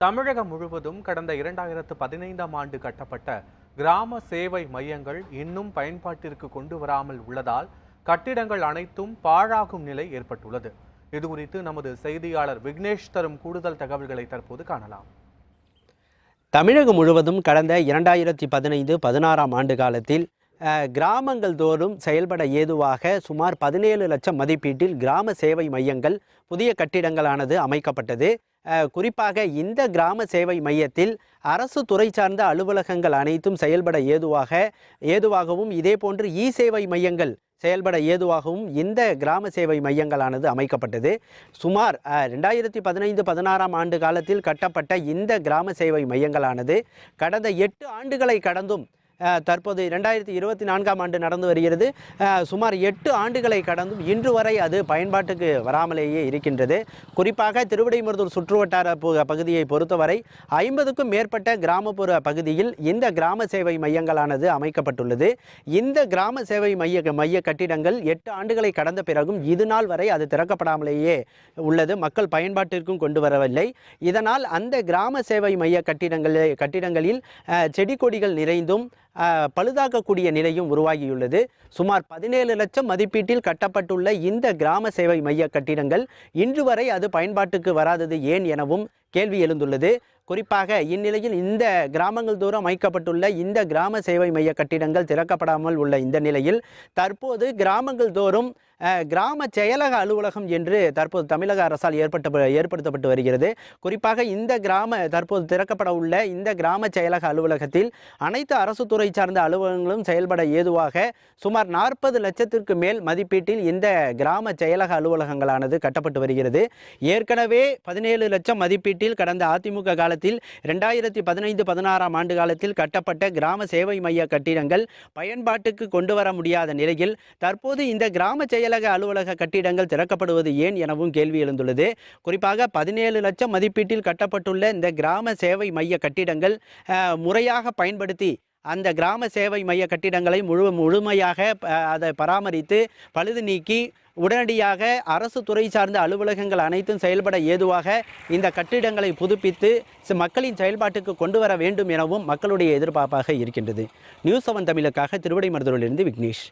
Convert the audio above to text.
தமிழகம் முழுவதும் கடந்த 2015ஆம் ஆண்டு கட்டப்பட்ட கிராம சேவை மையங்கள் இன்னும் பயன்பாட்டிற்கு கொண்டு வராமல் உள்ளதால் கட்டிடங்கள் அனைத்தும் பாழாகும் நிலை ஏற்பட்டுள்ளது. இதுகுறித்து நமது செய்தியாளர் விக்னேஷ் தரும் கூடுதல் தகவல்களை தற்போது காணலாம். தமிழகம் முழுவதும் கடந்த 2015-16ஆம் ஆண்டு காலத்தில் கிராமங்கள் தோறும் செயல்பட ஏதுவாக சுமார் 17 லட்சம் மதிப்பீட்டில் கிராம சேவை மையங்கள் புதிய கட்டிடங்களானது அமைக்கப்பட்டது. குறிப்பாக இந்த கிராம சேவை மையத்தில் அரசு துறை சார்ந்த அலுவலகங்கள் அனைத்தும் செயல்பட ஏதுவாகவும் இதேபோன்று இ சேவை மையங்கள் செயல்பட ஏதுவாகவும் இந்த கிராம சேவை மையங்களானது அமைக்கப்பட்டது. சுமார் 2015-16ஆம் ஆண்டு காலத்தில் கட்டப்பட்ட இந்த கிராம சேவை மையங்களானது கடந்த 8 ஆண்டுகளை கடந்தும் தற்போது 2024ஆம் ஆண்டு நடந்து வருகிறது. சுமார் 8 ஆண்டுகளை கடந்தும் இன்று வரை அது பயன்பாட்டுக்கு வராமலேயே இருக்கின்றது. குறிப்பாக திருவிடைமருதூர் சுற்றுவட்டார பகுதியை பொறுத்தவரை 50க்கும் மேற்பட்ட கிராமப்புற பகுதியில் இந்த கிராம சேவை மையங்களானது அமைக்கப்பட்டுள்ளது. இந்த கிராம சேவை மைய கட்டிடங்கள் 8 ஆண்டுகளை கடந்த பிறகும் இது நாள் வரை அது திறக்கப்படாமலேயே உள்ளது. மக்கள் பயன்பாட்டிற்கும் கொண்டு வரவில்லை. இதனால் அந்த கிராம சேவை மைய கட்டிடங்களில் செடி கொடிகள் நிறைந்தும் பழுதாக்கக்கூடிய நிலையும் உருவாகியுள்ளது. சுமார் 17 லட்சம் மதிப்பீட்டில் கட்டப்பட்டுள்ள இந்த கிராம சேவை மைய கட்டிடங்கள் இன்று வரை அது பயன்பாட்டுக்கு வராதது ஏன் எனவும் கேள்வி எழுந்துள்ளது. குறிப்பாக இந்நிலையில் இந்த கிராமங்கள் தோறும் அமைக்கப்பட்டுள்ள இந்த கிராம சேவை மைய கட்டிடங்கள் திறக்கப்படாமல் உள்ள இந்த நிலையில் தற்போது கிராமங்கள் தோறும் கிராம செயலக அலுவலகம் என்று தற்போது தமிழக அரசால் ஏற்படுத்தப்பட்டு வருகிறது. குறிப்பாக இந்த தற்போது திறக்கப்பட உள்ள இந்த கிராம செயலக அலுவலகத்தில் அனைத்து அரசு துறை சார்ந்த அலுவலகங்களும் செயல்பட ஏதுவாக சுமார் 40 லட்சத்திற்கு மேல் மதிப்பீட்டில் இந்த கிராம செயலக அலுவலகங்களானது கட்டப்பட்டு வருகிறது. ஏற்கனவே 17 லட்சம் மதிப்பீட்டில் கடந்த அதிமுக காலத்தில் 2015-16ஆம் ஆண்டு காலத்தில் கட்டப்பட்ட கிராம சேவை மைய கட்டிடங்கள் பயன்பாட்டுக்கு கொண்டு வர முடியாத நிலையில் தற்போது இந்த கிராம செயலக அலுவலக கட்டிடங்கள் திறக்கப்படுவது ஏன் எனவும் கேள்வி எழுந்துள்ளது. குறிப்பாக 17 லட்சம் மதிப்பீட்டில் கட்டப்பட்டுள்ள இந்த கிராம சேவை மைய கட்டிடங்கள் முறையாக பயன்படுத்தி அந்த கிராம சேவை மைய கட்டிடங்களை முழுமையாக அதை பராமரித்து பழுது நீக்கி உடனடியாக அரசு துறை சார்ந்த அலுவலகங்கள் அனைத்தும் செயல்பட ஏதுவாக இந்த கட்டிடங்களை புதுப்பித்து மக்களின் செயல்பாட்டுக்கு கொண்டு வர வேண்டும் எனவும் மக்களுடைய எதிர்பார்ப்பாக இருக்கின்றது. நியூஸ் 7 தமிழுக்காக திருவிடைமருதூரிலிருந்து விக்னேஷ்.